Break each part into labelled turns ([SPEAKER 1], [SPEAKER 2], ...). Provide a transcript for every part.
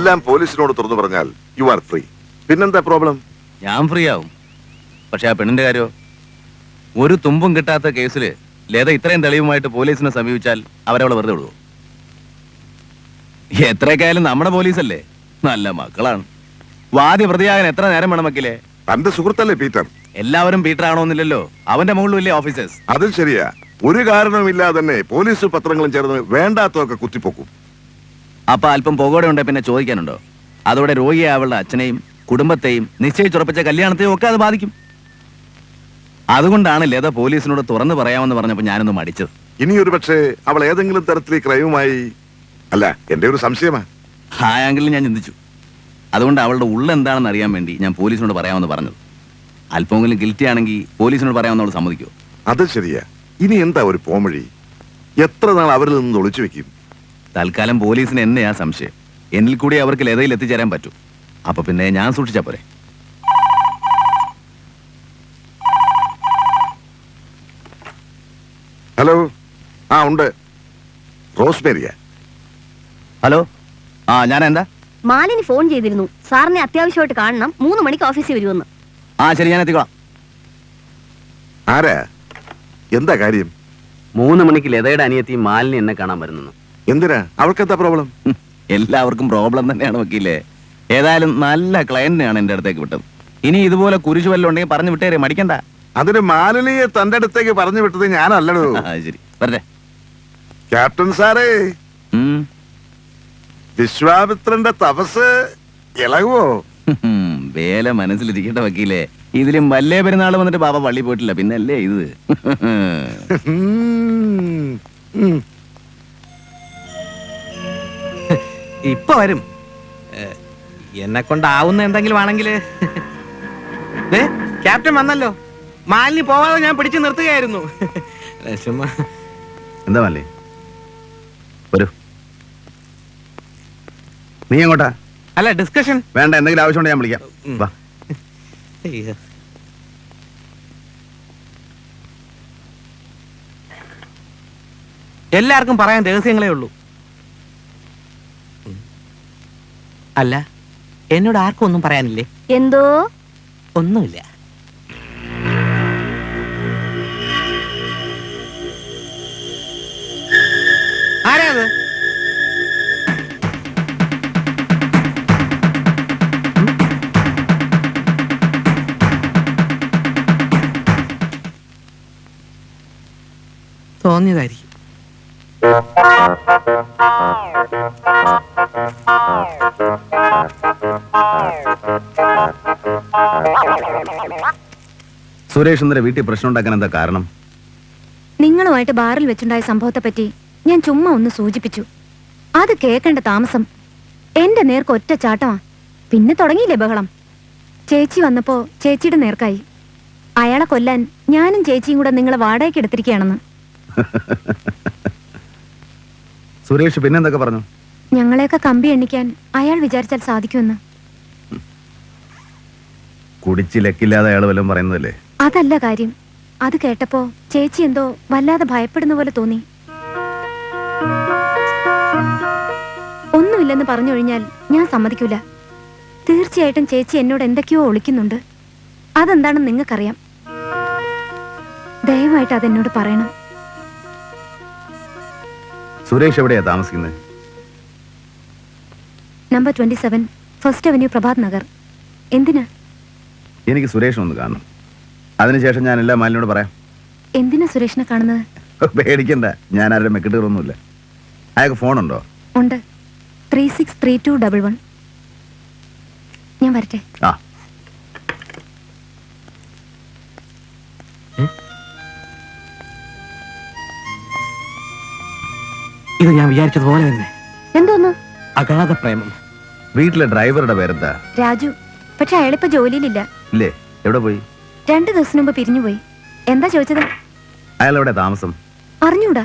[SPEAKER 1] എല്ലാം പോലീസിനോട് തുറന്നു പറഞ്ഞാൽ യു ആർ ഫ്രീ. പിന്നെന്താ പ്രോബ്ലം?
[SPEAKER 2] ഞാൻ ഫ്രീ ആവും. പക്ഷെ ആ പെണ്ണിന്റെ കാര്യമോ? ഒരു തുമ്പും കിട്ടാത്ത കേസില് ലത ഇത്രയും തെളിവുമായിട്ട് പോലീസിനെ സമീപിച്ചാൽ അവരവളെ വെറുതെ വിടുവോ? എത്രയൊക്കെയായാലും നമ്മുടെ പോലീസല്ലേ, നല്ല മക്കളാണ്. വാദി പ്രതിയാകാൻ എത്ര നേരം വേണം വക്കീലേ?
[SPEAKER 1] തന്റെ സുഹൃത്തല്ലേ പീറ്റർ?
[SPEAKER 2] എല്ലാവരും പീറ്റർ ആണോന്നില്ലല്ലോ, അവന്റെ മുകളിലും ഇല്ലേ ഓഫീസേഴ്സ്?
[SPEAKER 1] അതും ശരിയാ. ഒരു കാരണവുമില്ലാതെ തന്നെ പോലീസ് പത്രങ്ങളും ചേർന്ന് വേണ്ടാത്തതൊക്കെ കുത്തിപ്പോക്കും.
[SPEAKER 2] അപ്പൊ അല്പം പുകയോടെ ഉണ്ടെ പിന്നെ ചോദിക്കാനുണ്ടോ? അതോടെ രോഗിയെ അവളുടെ അച്ഛനെയും കുടുംബത്തെയും നിശ്ചയിച്ചുറപ്പിച്ച കല്യാണത്തെയും ഒക്കെ അത് ബാധിക്കും. അതുകൊണ്ടാണ് ലത പോലീസിനോട് തുറന്നു പറയാമെന്ന് പറഞ്ഞപ്പോ ഞാനൊന്ന് മടിച്ചത്.
[SPEAKER 1] ഇനി ഒരു പക്ഷേ അവൾ ഏതെങ്കിലും തരത്തിൽ ക്രൈമുമായി, അല്ല എന്റെ ഒരു സംശയമാ,
[SPEAKER 2] ആ ആംഗിളിൽ ഞാൻ ചിന്തിച്ചു. അതുകൊണ്ട് അവളുടെ ഉള്ളെന്താണെന്ന് അറിയാൻ വേണ്ടി ഞാൻ പോലീസിനോട് പറയാമെന്ന് പറഞ്ഞത്. അല്പമെങ്കിലും ഗിൽറ്റി ആണെങ്കിൽ പോലീസിനോട് പറയാമെന്ന് അവൾ സമ്മതിക്കുമോ?
[SPEAKER 1] അത് ശരിയാ. ഇനി എന്താ ഒരു പോംവഴി? എത്ര നാൾ അവരിൽ നിന്ന് ഒളിച്ചു വെക്കും?
[SPEAKER 2] തൽക്കാലം പോലീസിന് എന്നെയാ സംശയം. എന്നിൽ കൂടി അവർക്ക് ലതയിൽ എത്തിച്ചേരാൻ പറ്റും. അപ്പൊ പിന്നെ ഞാൻ സൂക്ഷിച്ചാ പോരെ?
[SPEAKER 1] ഹലോ, ആ ഉണ്ട്. റോസ്മേരിയ?
[SPEAKER 2] ഹലോ, ആ ഞാൻ എന്താ?
[SPEAKER 3] മാലിനി ഫോൺ ചെയ്തിരുന്നു, സാറിനെ അത്യാവശ്യമായിട്ട് കാണണം, 3 മണിക്ക് ഓഫീസിൽ വരുമെന്ന്.
[SPEAKER 2] ആ ശരി, ഞാൻ എത്തിക്കോളാം.
[SPEAKER 1] ആരാ? എന്താ കാര്യം?
[SPEAKER 4] 3 മണിക്ക് ലതയുടെ അനിയത്തി മാലിനി എന്നെ കാണാൻ വരുന്നു.
[SPEAKER 1] എന്തിനാ? അവൾക്കെന്താ പ്രോബ്ലം?
[SPEAKER 2] എല്ലാവർക്കും പ്രോബ്ലം തന്നെയാണ് വക്കീലേ. ഏതായാലും നല്ല ക്ലയന്റിനെയാണ് എന്റെ അടുത്തേക്ക് വിട്ടത്. ഇനി ഇതുപോലെ കുരിശു വല്ലതും ഉണ്ടെങ്കിൽ പറഞ്ഞു വിട്ടേരെ, മടിക്കണ്ട.
[SPEAKER 1] അതിന് മാലിനിയെ തന്റെ അടുത്തേക്ക് പറഞ്ഞു വിട്ടത് ഞാനല്ലടോ.
[SPEAKER 2] ശരി, വരട്ടെ.
[SPEAKER 1] ക്യാപ്റ്റൻ സാറേ,
[SPEAKER 2] ഉം.
[SPEAKER 1] വിശ്വാമിത്രന്റെ തപസ് ഇളകുവോ?
[SPEAKER 2] വേല മനസ്സിലിരിക്കട്ടെ വക്കീലേ. ഇതിലും വല്ലേ പെരുന്നാൾ വന്നിട്ട് ബാബ പള്ളി പോയിട്ടില്ല, പിന്നല്ലേ ഇത്.
[SPEAKER 5] ഇപ്പൊ വരും. എന്നെ കൊണ്ടാവുന്ന എന്തെങ്കിലും ആണെങ്കിൽ. ക്യാപ്റ്റൻ വന്നല്ലോ. മാലിനി പോവാതെ ഞാൻ പിടിച്ചു നിർത്തുകയായിരുന്നു.
[SPEAKER 2] എന്താ മല്ലേ? വരൂ. നീ എങ്ങോട്ടാ?
[SPEAKER 5] അല്ല, ഡിസ്കഷൻ
[SPEAKER 2] വേണ്ട, എന്തെങ്കിലും ആവശ്യമുണ്ട് ഞാൻ വിളിക്കാം. വാ.
[SPEAKER 5] എല്ലാവർക്കും പറയാൻ രഹസ്യങ്ങളേ ഉള്ളൂ. അല്ല, എന്നോട് ആർക്കും ഒന്നും പറയാനില്ലേ?
[SPEAKER 3] എന്തോ?
[SPEAKER 5] ഒന്നുമില്ല. ആരാ അത്? തോന്നിയതായിരിക്കും.
[SPEAKER 2] സുരേഷ് ഇന്നലെ വീട്ടിൽ പ്രശ്നം ഉണ്ടാക്കാൻ എന്താ കാരണം?
[SPEAKER 3] നിങ്ങളുമായിട്ട് ബാറിൽ വെച്ചുണ്ടായ സംഭവത്തെ പറ്റി ഞാൻ ചുമ്മാ ഒന്ന് സൂചിപ്പിച്ചു. അത് കേൾക്കേണ്ട താമസം. എന്റെ നേർക്ക് ഒറ്റ ചാട്ടമാ. പിന്നെ തുടങ്ങിയില്ലേ ബഹളം. ചേച്ചി വന്നപ്പോ ചേച്ചിയുടെ നേർക്കായി. അയാളെ കൊല്ലാൻ ഞാനും ചേച്ചിയും കൂടെ നിങ്ങളെ വാടകയ്ക്ക് എടുത്തിരിക്കുകയാണെന്ന്.
[SPEAKER 2] സുരേഷ് പിന്നെന്തൊക്കെ പറഞ്ഞു?
[SPEAKER 3] ഞങ്ങളെയൊക്കെ കമ്പി എണ്ണിക്കാൻ അയാൾ വിചാരിച്ചാൽ സാധിക്കുമെന്ന്.
[SPEAKER 2] കുടിച്ച് ലക്കില്ലാതെ അയാൾ വല്ലതും പറയുന്നതല്ലേ?
[SPEAKER 3] അതല്ല കാര്യം. അത് കേട്ടപ്പോ ചേച്ചി എന്തോ വല്ലാതെ ഭയപ്പെടുന്ന പോലെ തോന്നി. ഒന്നുമില്ലെന്ന് പറഞ്ഞൊഴിഞ്ഞാൽ ഞാൻ സമ്മതിക്കൂല. തീർച്ചയായിട്ടും ചേച്ചി എന്നോട് എന്തൊക്കെയോ ഒളിക്കുന്നുണ്ട്. അതെന്താണെന്ന് നിങ്ങൾക്കറിയാം. ദയവായിട്ട് അതെന്നോട് പറയണം.
[SPEAKER 2] സുരേഷ് എവിടെയാ താമസിക്കുന്നത്?
[SPEAKER 3] Number 27 first avenue, Prabhat Nagar. എന്തിനാ?
[SPEAKER 2] എനിക്ക് സുരേഷ് ഒന്ന് കാണണം. അതിനുശേഷം ഞാൻ എല്ലാ മാലിനോട് പറയാം.
[SPEAKER 3] എന്തിനാ സുരേഷിനെ കാണുന്നത്?
[SPEAKER 2] പേടിക്കണ്ട, ഞാൻ ആരുടെ മെക്കിട്ടൊന്നുമില്ല. അയാൾക്ക് ഫോണുണ്ടോ?
[SPEAKER 3] ഉണ്ട്, 363211. ഞാൻ വരട്ടെ.
[SPEAKER 2] ആ.
[SPEAKER 5] ഇത് ഞാൻ വിചാരിച്ചതുപോലെ തന്നെ.
[SPEAKER 3] എന്തോന്നു?
[SPEAKER 5] അഗാധ പ്രേമം.
[SPEAKER 2] വീട്ടിലെ ഡ്രൈവറുടെ പേരെന്താ?
[SPEAKER 3] രാജു. പക്ഷെ അയാളിപ്പോ ജോലിയിലില്ല.
[SPEAKER 2] ഇല്ലേ? എവിടെ പോയി?
[SPEAKER 3] 2 ദിവസം മുമ്പ് പിരിഞ്ഞുപോയി. എന്താ ചോദിച്ചത്?
[SPEAKER 2] അയാൾ എവിടെ താമസം?
[SPEAKER 3] അറിഞ്ഞൂടാ.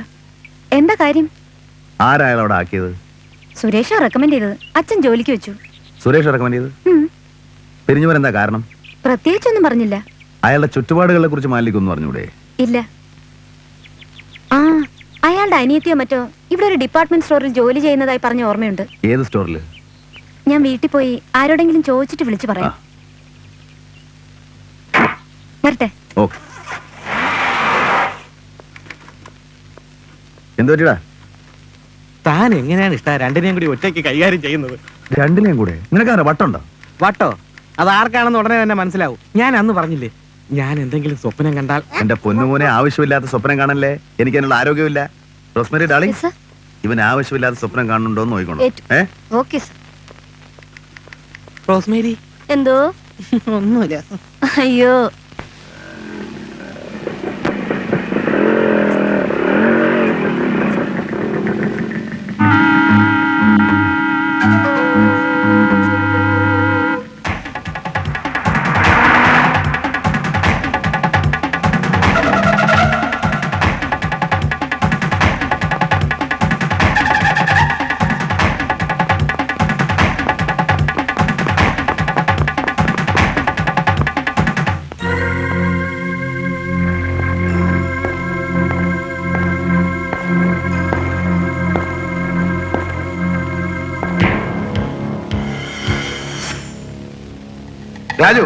[SPEAKER 3] എന്താ കാര്യം?
[SPEAKER 2] ആരാ അയാൾ അവിടെ ആക്കിയത്?
[SPEAKER 3] സുരേഷാ റെക്കമെൻഡ് ചെയ്തത്. അച്ഛൻ ജോലിക്ക് വെച്ചു.
[SPEAKER 2] സുരേഷ് റെക്കമെൻഡ് ചെയ്ത്? പിരിഞ്ഞുവരെന്താ കാരണം?
[SPEAKER 3] പ്രത്യേകിച്ചൊന്നും പറഞ്ഞില്ല.
[SPEAKER 2] അയാളുടെ ചുറ്റുപാടുകളെ കുറിച്ച് മാലിക്കൊന്നും പറഞ്ഞൂടെ?
[SPEAKER 3] ഇല്ല. ആ, അയാളുടെ അനിയത്തിയോ മറ്റോ ഇവിടെ ഒരു ഡിപ്പാർട്ട്മെന്റ് സ്റ്റോറിൽ ജോലി ചെയ്യുന്നതായി പറഞ്ഞ ഓർമ്മയുണ്ട്.
[SPEAKER 2] ഏത് സ്റ്റോറിൽ?
[SPEAKER 3] ഞാൻ വീട്ടിൽ പോയി ആരോടെങ്കിലും ചോദിച്ചിട്ട് വിളിച്ചു പറയാം. വരട്ടെ.
[SPEAKER 2] ഓക്കെ. എന്തു പറ്റിടാ?
[SPEAKER 5] താൻ എങ്ങനെയാണ് ഇഷ്ട രണ്ടിനെയും കൂടി ഒറ്റയ്ക്ക് കൈകാര്യം ചെയ്യുന്നത്?
[SPEAKER 2] രണ്ടിനെയും കൂടെ നിനക്കാരോ വട്ടുണ്ടോ?
[SPEAKER 5] വട്ടോ? അത് ആർക്കാണെന്ന് ഉടനെ തന്നെ മനസ്സിലാവും. ഞാൻ അന്ന് പറഞ്ഞില്ലേ, ഞാൻ എന്തെങ്കിലും സ്വപ്നം കണ്ടാൽ.
[SPEAKER 2] എന്റെ പൊന്നുമോനെ ആവശ്യമില്ലാത്ത സ്വപ്നം കാണല്ലേ. എനിക്ക് അതിനുള്ള ആരോഗ്യമില്ല. Rosemary darling,
[SPEAKER 3] Yes, sir.
[SPEAKER 2] ഇവൻ ആവശ്യമില്ലാത്ത സ്വപ്നം കാണുന്നുണ്ടോ എന്ന് നോക്കിക്കോളൂ.
[SPEAKER 3] ഏറ്റു. Okay sir.
[SPEAKER 5] റോസ്മേരി,
[SPEAKER 3] എന്തോ?
[SPEAKER 5] ഒന്നുമില്ല.
[SPEAKER 3] അയ്യോ,
[SPEAKER 2] രാജു,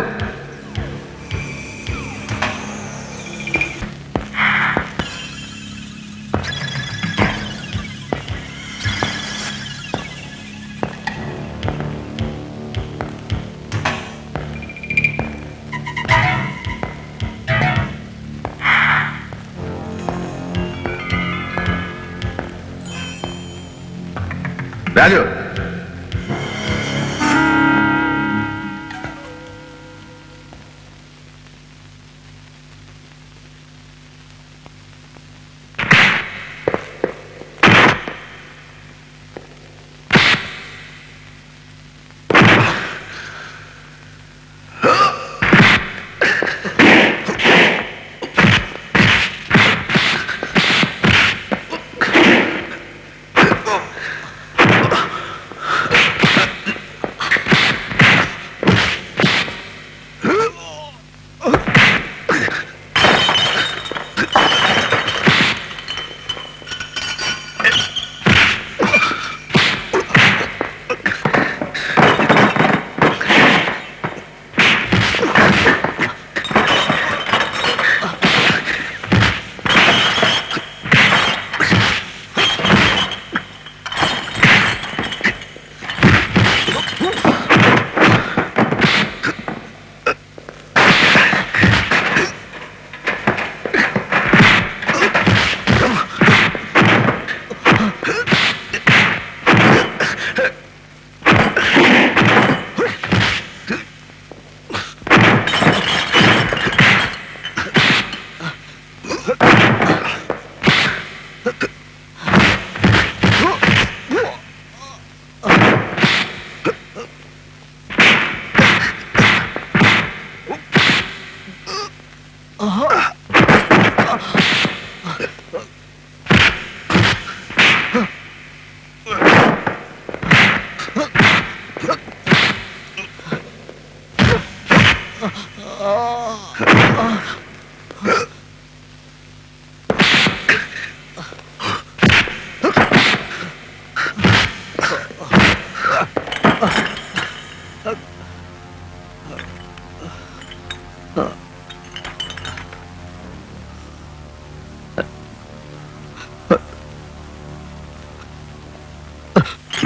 [SPEAKER 2] രാജു,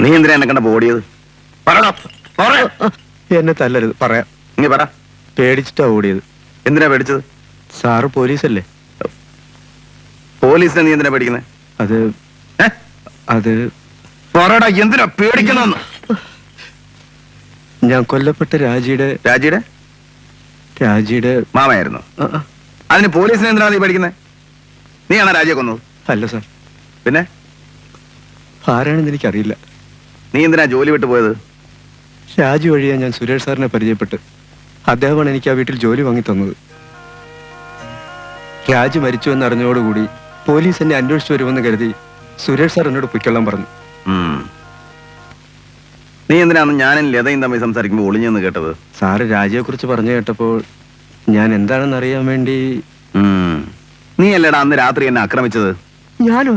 [SPEAKER 2] നീ എന്തിനാ എന്നെ കണ്ട ഓടിയത്?
[SPEAKER 5] എന്നെ തല്ലരുത്, പറയാം.
[SPEAKER 2] നീ പറ.
[SPEAKER 5] പേടിച്ചിട്ടാ ഓടിയത്.
[SPEAKER 2] എന്തിനാ പേടിച്ചത്?
[SPEAKER 5] സാറ് പോലീസല്ലേ?
[SPEAKER 2] പോലീസിനെ നീ എന്തിനാ പേടിക്കുന്നത്?
[SPEAKER 5] അത് അത്
[SPEAKER 2] പറടാ, എന്തിനാ പേടിക്കണമെന്ന്?
[SPEAKER 5] ഞാൻ കൊല്ലപ്പെട്ട രാജിയുടെ
[SPEAKER 2] മാമയായിരുന്നു. അതിന് പോലീസിനെ എന്തിനാ നീ പേടിക്കുന്നത്? നീയാണോ രാജിയെ കൊന്നത്?
[SPEAKER 5] അല്ല സാർ.
[SPEAKER 2] പിന്നെ
[SPEAKER 5] ആരാണെന്ന് എനിക്കറിയില്ല.
[SPEAKER 2] നീ എന്തിനാ ജോലി വിട്ടു പോയത്?
[SPEAKER 5] രാജി വഴിയാ ഞാൻ സുരേഷ് സാറിനെ പരിചയപ്പെട്ട് അദ്ദേഹമാണ് എനിക്ക് ആ വീട്ടിൽ ജോലി വാങ്ങി തന്നത്. രാജി മരിച്ചു എന്നറിഞ്ഞതോടുകൂടി പോലീസ് എന്നെ അന്വേഷിച്ചു വരുമെന്ന് കരുതി സുരേഷ് സാർ എന്നോട് പൊയ്ക്കൊള്ളാൻ പറഞ്ഞു.
[SPEAKER 2] നീ എന്തിനാണ് ഞാനും ലതയും തമ്മിൽ സംസാരിക്കുമ്പോൾ ഒളിഞ്ഞെന്ന് കേട്ടത്?
[SPEAKER 5] സാറ് രാജിയെ കുറിച്ച് പറഞ്ഞു കേട്ടപ്പോൾ ഞാൻ എന്താണെന്ന് അറിയാൻ വേണ്ടി.
[SPEAKER 2] നീ അല്ലേടാ അന്ന് രാത്രി എന്നെ ആക്രമിച്ചത്?
[SPEAKER 5] ഞാനോ?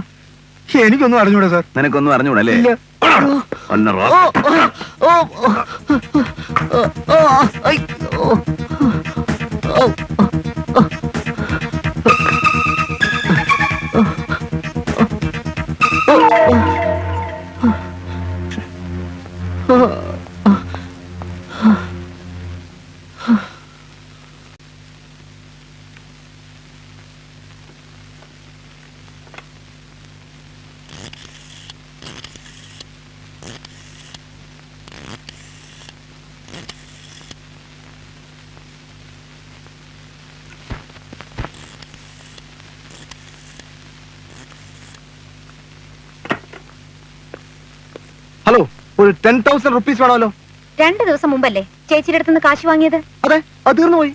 [SPEAKER 5] എനിക്കൊന്നും അറിഞ്ഞൂടാ സാർ.
[SPEAKER 2] നിനക്കൊന്നും അറിഞ്ഞൂടല്ലേ?
[SPEAKER 5] ഇല്ല.
[SPEAKER 2] ഒന്ന് റോ-
[SPEAKER 5] ഹലോ, ഒരു 10,000 റുപ്പീസ് വേണമല്ലോ.
[SPEAKER 3] 2 ദിവസം മുമ്പല്ലേ ചേച്ചിയുടെ അടുത്തുനിന്ന് കാശ് വാങ്ങിയത്?
[SPEAKER 5] അതെ, അത് തീർന്നു പോയി.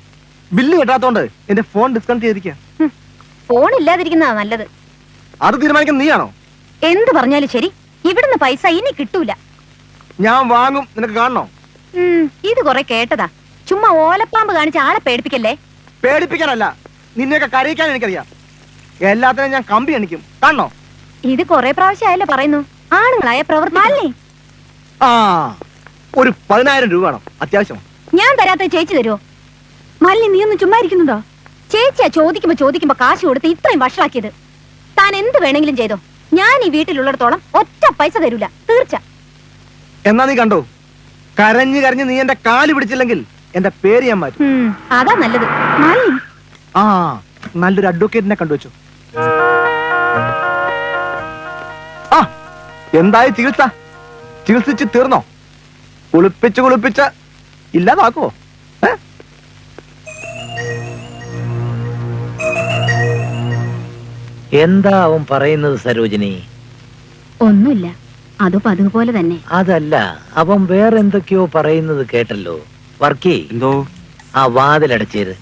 [SPEAKER 5] ബില്ല് കെട്ടാത്തോണ്ട് എന്റെ ഫോൺ ഡിസ്കണക്ട് ചെയ്തിരിക്കുക.
[SPEAKER 3] ഫോൺ ഇല്ലാതിരിക്കുന്നതാ നല്ലത്.
[SPEAKER 5] അത് തീരുമാനിക്കാൻ നീയാണോ?
[SPEAKER 3] എന്ത് പറഞ്ഞാലും ശരി, ഇവിടുന്ന് പൈസ ഇനി കിട്ടൂല.
[SPEAKER 5] ഞാൻ വാങ്ങും, നിനക്ക് കാണണോ?
[SPEAKER 3] ഇത് കുറെ കേട്ടതാ. ചുമ്മാ ഓലപ്പാമ്പ് കാണിച്ച് ആളെ പേടിപ്പിക്കല്ലേ.
[SPEAKER 5] പേടിപ്പിക്കാനല്ല, നിന്നെയൊക്കെ കരയിക്കാൻ എനിക്കറിയാം. എല്ലാത്തിനും ഞാൻ കമ്പി എണിക്കും, കാണണോ?
[SPEAKER 3] ഇത് കുറെ പ്രാവശ്യമായല്ലോ പറയുന്നു. ആണുങ്ങളായ പ്രവർത്തി.
[SPEAKER 5] ആ, ഒരു 10,000 രൂപ വേണം, അത്യാവശ്യം.
[SPEAKER 3] ഞാൻ തരാത്ത ചേച്ചി തരുമോ? മല്ലി, നീ ഒന്ന് ചുമ്മാ ഇരിക്കുന്നുണ്ടോ? ചേച്ചിയാ ചോദിക്കുമ്പോ കാശ് കൊടുത്ത് ഇത്രയും വഷളാക്കിയത്. താൻ എന്ത് വേണമെങ്കിലും ചെയ്തോ, ഞാൻ ഈ വീട്ടിലുള്ളിടത്തോളം ഒറ്റ പൈസ തരൂല, തീർച്ച.
[SPEAKER 5] എന്നാ നീ കണ്ടോ, കരഞ്ഞ് കരഞ്ഞ് നീ എന്റെ കാല് പിടിച്ചില്ലെങ്കിൽ എന്റെ പേര് ഞാൻ മാറ്റും.
[SPEAKER 3] അതാ നല്ലത്. മല്ലി,
[SPEAKER 5] ആ, നല്ലൊരു അഡ്വക്കേറ്റിനെ കണ്ടുവച്ചു. ആ, എന്തായി ചികിത്സ? ചികിത്സിച്ച് തീർന്നോ? കുളിപ്പിച്ച് ഇല്ലാതാക്കുവോ?
[SPEAKER 6] എന്താ അവൻ പറയുന്നത് സരോജിനി?
[SPEAKER 3] ഒന്നുമില്ല, അതിപ്പോ അതുപോലെ തന്നെ.
[SPEAKER 6] അതല്ല, അവൻ വേറെന്തൊക്കെയോ പറയുന്നത് കേട്ടല്ലോ. വർക്കി,
[SPEAKER 2] എന്തോ?
[SPEAKER 6] ആ വാതിലടച്ചേര്.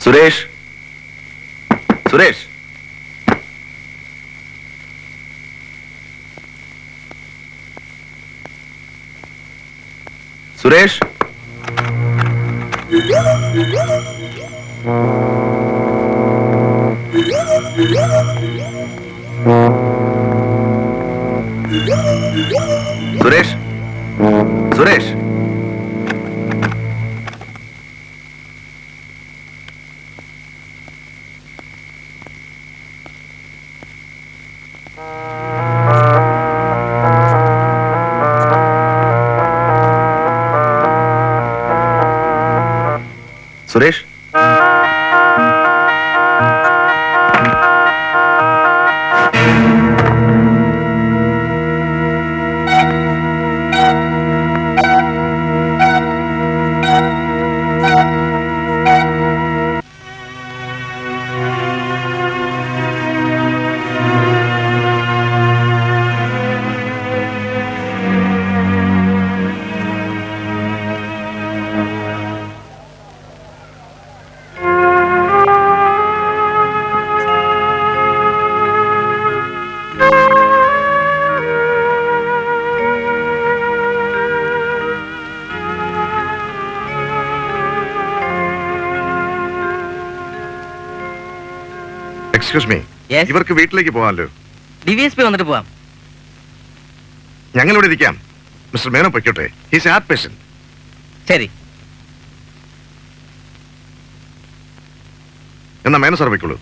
[SPEAKER 2] Suresh, Suresh, Suresh, Suresh, Suresh. Suresh,
[SPEAKER 1] excuse me,
[SPEAKER 7] Yes?
[SPEAKER 1] ഇവർക്ക് വീട്ടിലേക്ക് പോകാമല്ലോ.
[SPEAKER 7] DVSP വന്നിട്ട് പോവാം.
[SPEAKER 1] ഞങ്ങൾ ഇവിടെ ഇരിക്കാം. മിസ്റ്റർ മേനോ പൊയ്ക്കോട്ടെ. He's heart patient.
[SPEAKER 7] ശരി.
[SPEAKER 1] എന്നാ മേനോ സാർ പൊയ്ക്കോളൂ.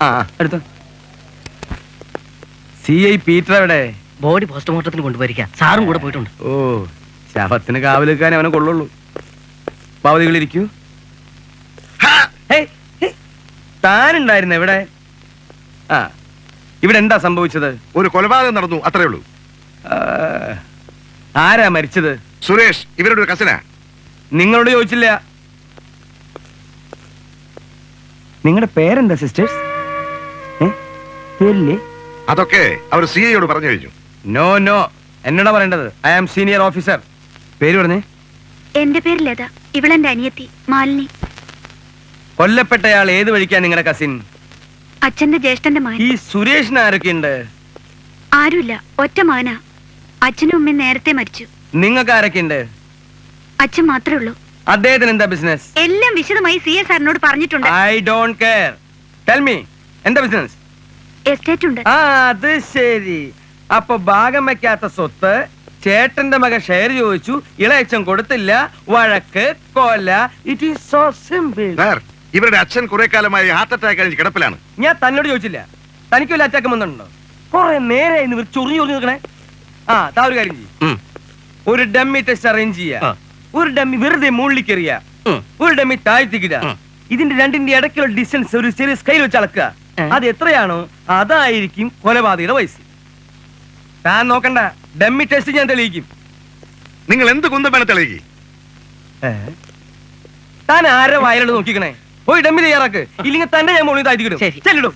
[SPEAKER 8] ആ എടുത്തോ. C I Peter body?
[SPEAKER 7] ബോഡി പോസ്റ്റ്മോർട്ടത്തിന് കൊണ്ടുപോയിരിക്കാം. സാറും കൂടെ പോയിട്ടുണ്ട്.
[SPEAKER 8] ഓ, ശവത്തിന് കാവൽ വെക്കാൻ അവനെ കൊള്ളുള്ളൂ. പാവതികളിരിക്കൂ. താനുണ്ടായിരുന്ന ഇവിടെ? ആ, ഇവിടെ എന്താ സംഭവിച്ചത്?
[SPEAKER 1] ഒരു കൊലപാതകം നടന്നു, അത്രേ ഉള്ളൂ.
[SPEAKER 8] ആ, ആരാ മരിച്ചത്?
[SPEAKER 1] സുരേഷ് ഇവരുടെ ഒരു കസിനാ.
[SPEAKER 8] നിങ്ങളോട് ചോദിച്ചില്ല. നിങ്ങളുടെ പേരെന്താ സിസ്റ്റേഴ്സ്? പേരില്ലേ?
[SPEAKER 1] അതൊക്കെ അവർ സി ഐയോട് പറഞ്ഞു കഴിഞ്ഞു.
[SPEAKER 8] നോ നോ, എന്നോടാ പറയേണ്ടത്. I am senior officer. പേര് പറഞ്ഞേ.
[SPEAKER 3] എന്റെ പേര് ലത, ഇവളെന്റെ അനിയത്തി മാലിനി.
[SPEAKER 8] കൊല്ലപ്പെട്ടയാൾ ഏത് വഴിക്കാ നിങ്ങളുടെ കസിൻ?
[SPEAKER 3] അച്ഛന്റെ ജ്യേഷ്ഠന്റെ മകൻ.
[SPEAKER 8] ഈ സുരേഷിന് ആരൊക്കെയുണ്ട്?
[SPEAKER 3] ആരുമില്ല, ഒറ്റ മകനാ. അച്ഛനും അമ്മയും നേരത്തെ മരിച്ചു.
[SPEAKER 8] നിങ്ങൾക്ക് ആരൊക്കെയുണ്ട്?
[SPEAKER 3] അച്ഛൻ മാത്രമേ ഉള്ളൂ.
[SPEAKER 8] അദ്ദേഹത്തിന് എന്താ ബിസിനസ്?
[SPEAKER 3] എല്ലാം വിശദമായി സി എ സാറിനോട് പറഞ്ഞിട്ടുണ്ട്.
[SPEAKER 8] I don't care. Tell me, എന്താ ബിസിനസ്?
[SPEAKER 3] എസ്റ്റേറ്റ് ഉണ്ട്.
[SPEAKER 8] ആ, അത് ശരി. അപ്പൊ ഭാഗം വെക്കാത്ത സ്വത്ത് ചേട്ടന്റെ മകൻ ഷെയർ ചോദിച്ചു, ഇളയച്ചൻ കൊടുത്തില്ല, വഴക്ക്, കൊല. It is so simple.
[SPEAKER 1] Sir, ഇവരുടെ അച്ഛൻ കുറെ കാലമായി ഹാർട്ട് അറ്റാക്ക് കഴിഞ്ഞ് കിടപ്പിലാണ്.
[SPEAKER 8] ഞാൻ തന്നോട് ചോദിച്ചില്ല, തനിക്ക് വല്ല അറ്റാക്ക് വന്നിട്ടുണ്ടോ? കുറെ നേരെ ചൊറിഞ്ഞു ചൊറിഞ്ഞു നിൽക്കണേ. ആ, താ ഒരു കാര്യം ചെയ്യും. ഒരു ഡമ്മി ടെസ്റ്റ് അറേഞ്ച് ചെയ്യാ. ഒരു ഡമ്മി വെറുതെ മുകളിലേക്ക് എറിയാ, ഒരു ഡമ്മി താഴ്ത്തിക്കിട. ഇതിന്റെ രണ്ടിന്റെ ഇടയ്ക്കുള്ള ഡിസ്റ്റൻസ് ഒരു ചെറിയ സ്കെയിൽ വെച്ച് അളക്കുക. അത് എത്രയാണോ അതായിരിക്കും കൊലപാതകയുടെ വയസ്സ്. താൻ നോക്കണ്ട, ഡമ്മി ടെസ്റ്റ് ഞാൻ തെളിയിക്കും.
[SPEAKER 1] നിങ്ങൾ എന്ത് കുന്തം വേണം തെളിയിക്ക്.
[SPEAKER 8] താൻ ആരെ വയലോട് നോക്കിക്കണേ. പോയി ഡമ്മി തയ്യാറാക്ക്, ഇല്ലെങ്കിൽ തന്നെ ഞാൻ മുകളിൽ താഴ്ത്തിക്കിടും.
[SPEAKER 7] ശരി.
[SPEAKER 8] ചെല്ലിടും.